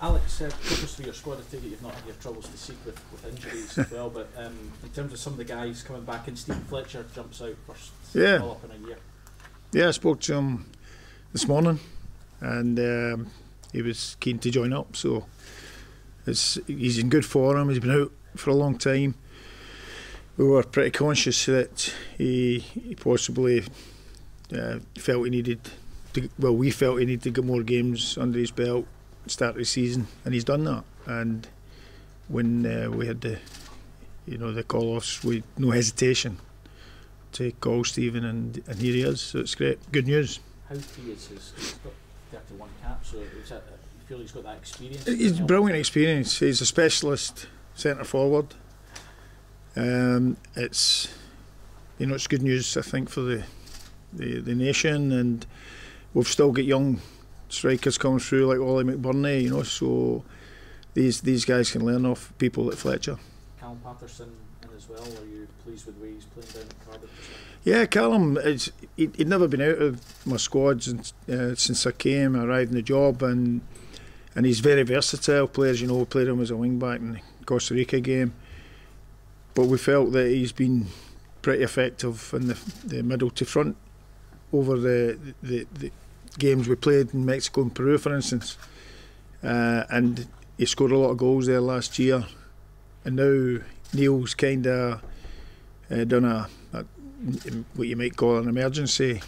Alex, focus for your squad. I take it you've not had your troubles to seek with injuries as well, but in terms of some of the guys coming back, and Stephen Fletcher jumps out first all up in a year. Yeah, I spoke to him this morning, and he was keen to join up, so he's in good form. He's been out for a long time. We were pretty conscious that he possibly felt he needed to, well, we felt he needed to get more games under his belt start of the season, and he's done that. And when we had the call-offs, with no hesitation to call Stephen, and here he is, so it's great, good news. How key is he's got 31 caps, so is that, you feel he's got that experience? He's brilliant experience. He's a specialist centre forward. It's it's good news, I think, for the nation, and we've still got young strikers coming through like Ollie McBurney, so these guys can learn off people like Fletcher. Callum Patterson in as well. Are you pleased with the way he's playing down at Cardiff? Yeah, Callum, he'd never been out of my squad since I arrived in the job, and he's very versatile. Players, we played him as a wing back in the Costa Rica game, but we felt that he's been pretty effective in the middle to front over the games we played in Mexico and Peru, for instance, and he scored a lot of goals there last year. And now Neil's kind of done what you might call an emergency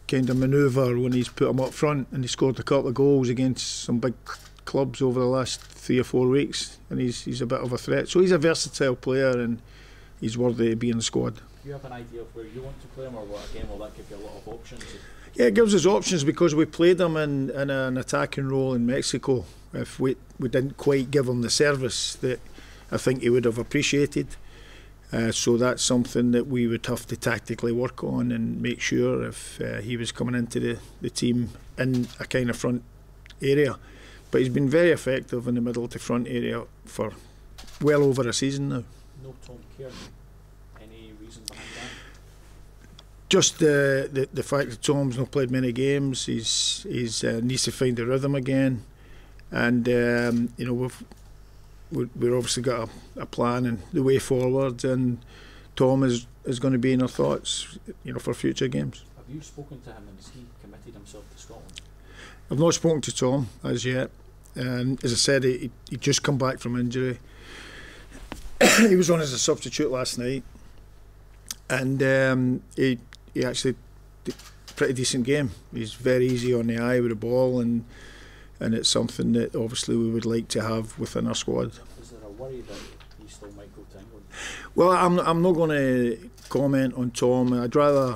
kind of manoeuvre when he's put him up front, and he scored a couple of goals against some big clubs over the last 3 or 4 weeks, and he's a bit of a threat. So he's a versatile player, and he's worthy of being in the squad. Do you have an idea of where you want to play him, or what, again, will that give you a lot of options? Yeah, it gives us options, because we played him in an attacking role in Mexico. If we didn't quite give him the service that I think he would have appreciated. So that's something that we would have to tactically work on and make sure if he was coming into the team in a kind of front area. But he's been very effective in the middle to front area for well over a season now. No Tom Cairn. Any reason behind that? Just the fact that Tom's not played many games. He's needs to find the rhythm again, and we've obviously got a plan and the way forward, and Tom is going to be in our thoughts, for future games. Have you spoken to him, and has he committed himself to Scotland? I've not spoken to Tom as yet. As I said, he just come back from injury. He was on as a substitute last night, and he actually did a pretty decent game. He's very easy on the eye with the ball, and it's something that obviously we would like to have within our squad. Is there a worry that he still might go to England? Well, I'm not going to comment on Tom. I'd rather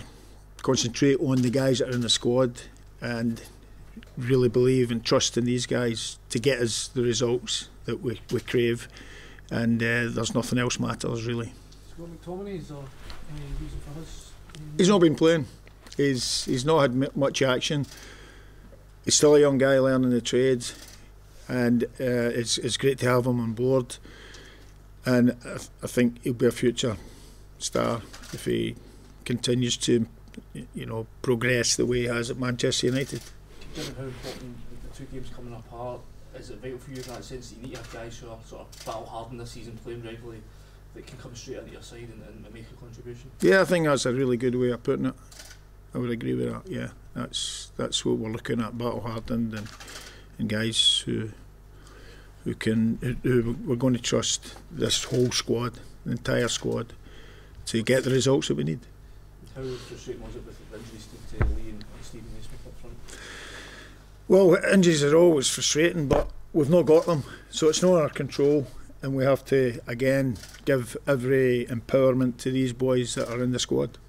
concentrate on the guys that are in the squad and really believe and trust in these guys to get us the results that we crave, and there's nothing else matters really. Scott McTominay, is there any reason for his? He's not been playing. He's not had much action. He's still a young guy learning the trade, and it's great to have him on board. And I think he'll be a future star if he continues to, progress the way he has at Manchester United. Given how important the two games coming apart, is it vital for you in that sense that you need to have guys who are sort of battle hardened this season, playing regularly, that can come straight into your side and make a contribution? Yeah, I think that's a really good way of putting it. I would agree with that. Yeah, that's what we're looking at: battle hardened and guys who we're going to trust this whole squad, the entire squad, to get the results that we need. How frustrating was it with the injuries to Lee and Stephen Naismith up front? Well, injuries are always frustrating, but we've not got them, so it's not in our control, and we have to again give every empowerment to these boys that are in the squad.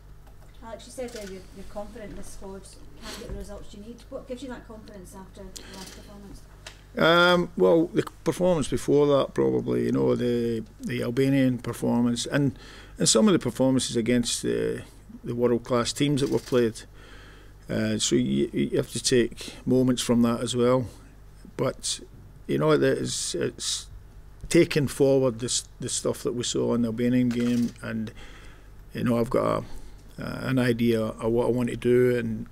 Alex, you said there you're confident this squad can get the results you need. What gives you that confidence after the last performance? Well, the performance before that, probably, the Albanian performance, and some of the performances against the world-class teams that we've played. So you have to take moments from that as well. But it's taking forward the stuff that we saw in the Albanian game, and I've got an idea of what I want to do, and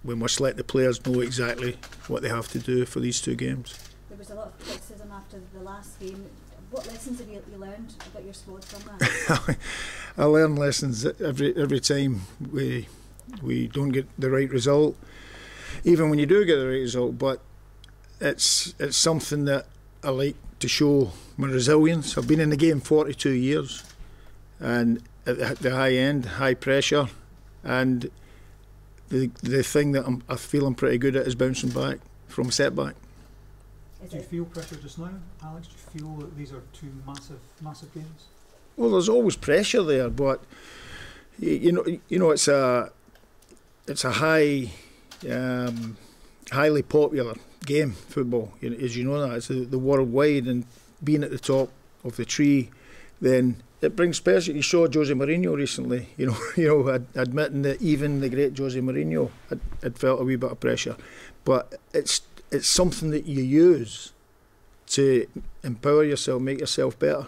we must let the players know exactly what they have to do for these two games. The was a lot of criticism after the last game. What lessons have you learned about your squad from that? I learn lessons every time we don't get the right result, even when you do get the right result. But it's something that I like to show my resilience. I've been in the game 42 years, and at the high end, high pressure, and the thing that I feel I'm pretty good at is bouncing back from a setback. Do you feel pressure just now, Alex? Do you feel that these are two massive games? Well, there's always pressure there, but you know, it's a highly popular game, football. As you know that, it's the worldwide, and being at the top of the tree, then it brings pressure. You saw Jose Mourinho recently, admitting that even the great Jose Mourinho had felt a wee bit of pressure, but it's something that you use to empower yourself, make yourself better,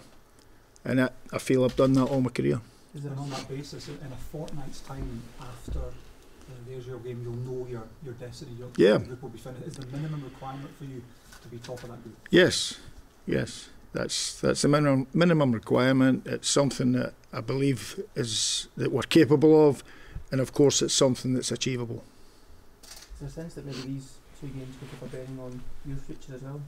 and I feel I've done that all my career. Is it on that basis, in a fortnight's time after the Israel game, you'll know your destiny? Your group will be finished. Is the minimum requirement for you to be top of that group? Yes. That's the minimum requirement. It's something that I believe that we're capable of, and of course it's something that's achievable. Is there a sense that maybe these 2 games could have a bearing on your future as well?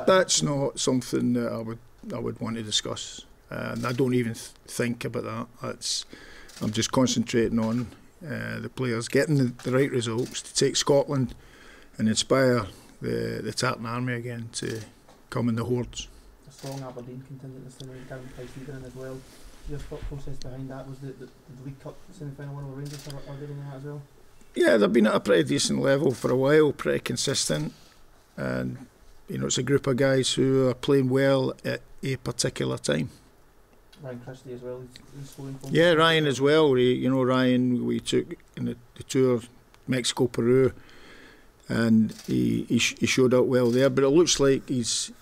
That's not something that I would want to discuss, and I don't even think about that. I'm just concentrating on the players getting the right results to take Scotland and inspire the Tartan Army again to come in the hordes. A strong Aberdeen contingent this time down Price Leader as well. Your thought process behind that was the League Cup semi-final winner with Rangers, are they doing that as well? Yeah, they've been at a pretty decent level for a while, pretty consistent, and it's a group of guys who are playing well at a particular time. Ryan Christie as well, he's scoring for Yeah, Ryan as well. Ryan we took in the tour, Mexico, Peru, and he showed up well there. But it looks like he's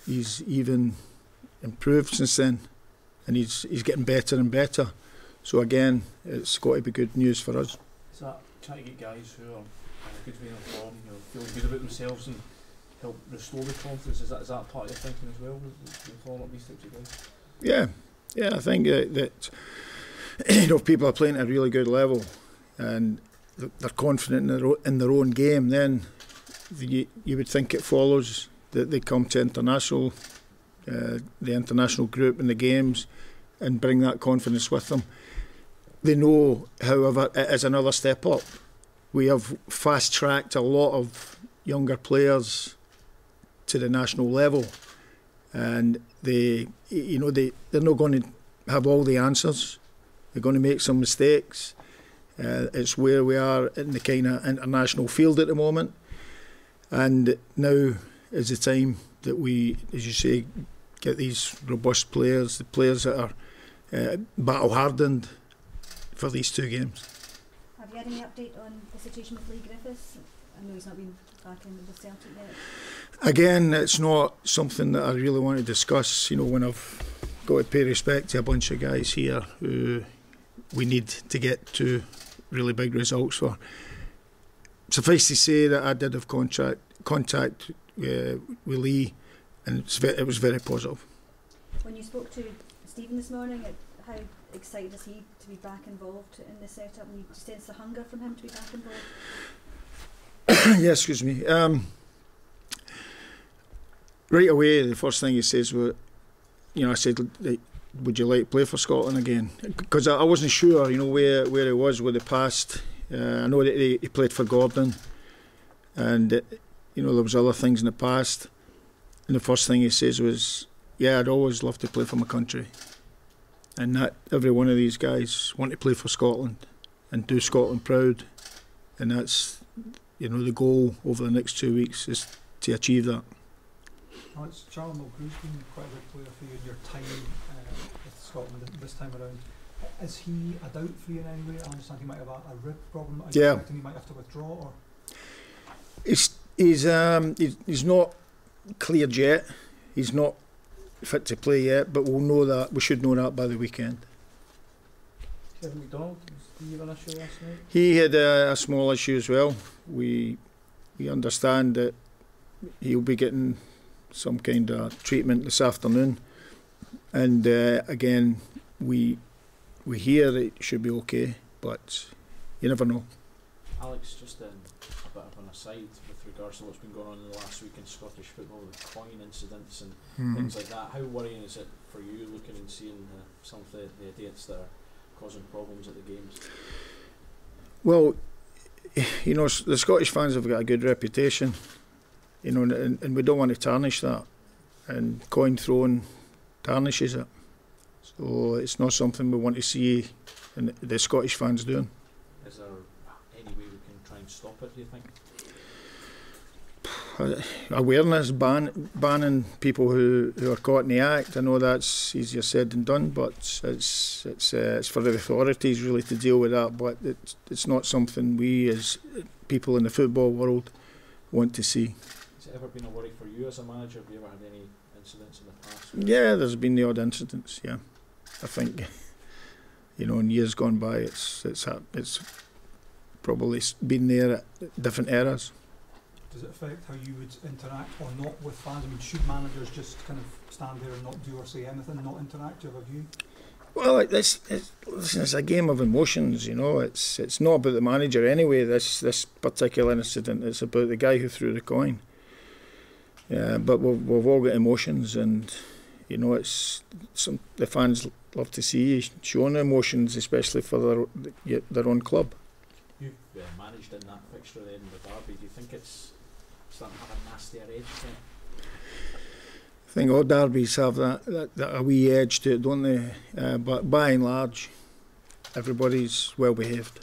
even improved since then, and he's getting better and better. So again, it's got to be good news for us. Is that trying to get guys who are in a good vein of form, feeling good about themselves and help restore the confidence? Is that part of your thinking as well? Following up these types of guys? Yeah, I think that if people are playing at a really good level and they're confident in their own game, then you would think it follows that they come to the international group in the games and bring that confidence with them. They know, however, it is another step up. We have fast-tracked a lot of younger players to the national level, and they're not going to have all the answers. They're going to make some mistakes. It's where we are in the kind of international field at the moment, and now is the time that we, as you say, get these robust players, the players that are battle-hardened for these 2 games. Have you had any update on the situation with Lee Griffiths? I know he's not been back in with the Celtic yet. Again, it's not something that I really want to discuss. When I've got to pay respect to a bunch of guys here who we need to get to really big results for. Suffice to say that I did have contact with Lee, and it was very positive. When you spoke to Stephen this morning, how excited is he to be back involved in the setup, and you sense the hunger from him to be back involved? Yes, excuse me. Right away, the first thing he says was, I said, would you like to play for Scotland again? Because I wasn't sure, where he was with the past. I know that he played for Gordon, and there was other things in the past. And the first thing he says was, I'd always love to play for my country. And that every one of these guys want to play for Scotland and do Scotland proud. And that's, the goal over the next 2 weeks is to achieve that. Alex, Callum McGregor's been quite a good player for you in your time with Scotland this time around. Is he a doubt for you in any way? I understand he might have a rib problem. Are you expecting he might have to withdraw? Or? He's not cleared yet. He's not fit to play yet, but we'll know that. We should know that by the weekend. Kevin McDonald, did he have an issue last night? He had a small issue as well. We understand that he'll be getting some kind of treatment this afternoon, and again we hear it should be okay, but you never know. Alex, just a bit of an aside with regards to what's been going on in the last week in Scottish football, the coin incidents and things like that. How worrying is it for you looking and seeing some of the idiots that are causing problems at the games? Well, you know, the Scottish fans have got a good reputation, you know, and we don't want to tarnish that, and coin throwing tarnishes it. So it's not something we want to see the Scottish fans doing. Is there any way we can try and stop it, do you think? Awareness, banning people who are caught in the act. I know that's easier said than done, but it's for the authorities really to deal with that. But it's not something we as people in the football world want to see. Has it ever been a worry for you as a manager? Have you ever had any incidents in the past? Yeah, there's been the odd incidents. Yeah, I think, you know, in years gone by, it's probably been there at different eras. Does it affect how you would interact or not with fans? I mean, should managers just kind of stand there and not do or say anything, not interact? Do you have a view? Well, it's a game of emotions, you know. It's not about the manager anyway. This particular incident, it's about the guy who threw the coin. Yeah, but we've all got emotions, and you know, the fans love to see you showing emotions, especially for their own club. You've managed in that fixture then with Derby. Do you think it's starting to have a nastier edge to it? I think all derbies have that a wee edge to it, don't they? But by and large, everybody's well behaved.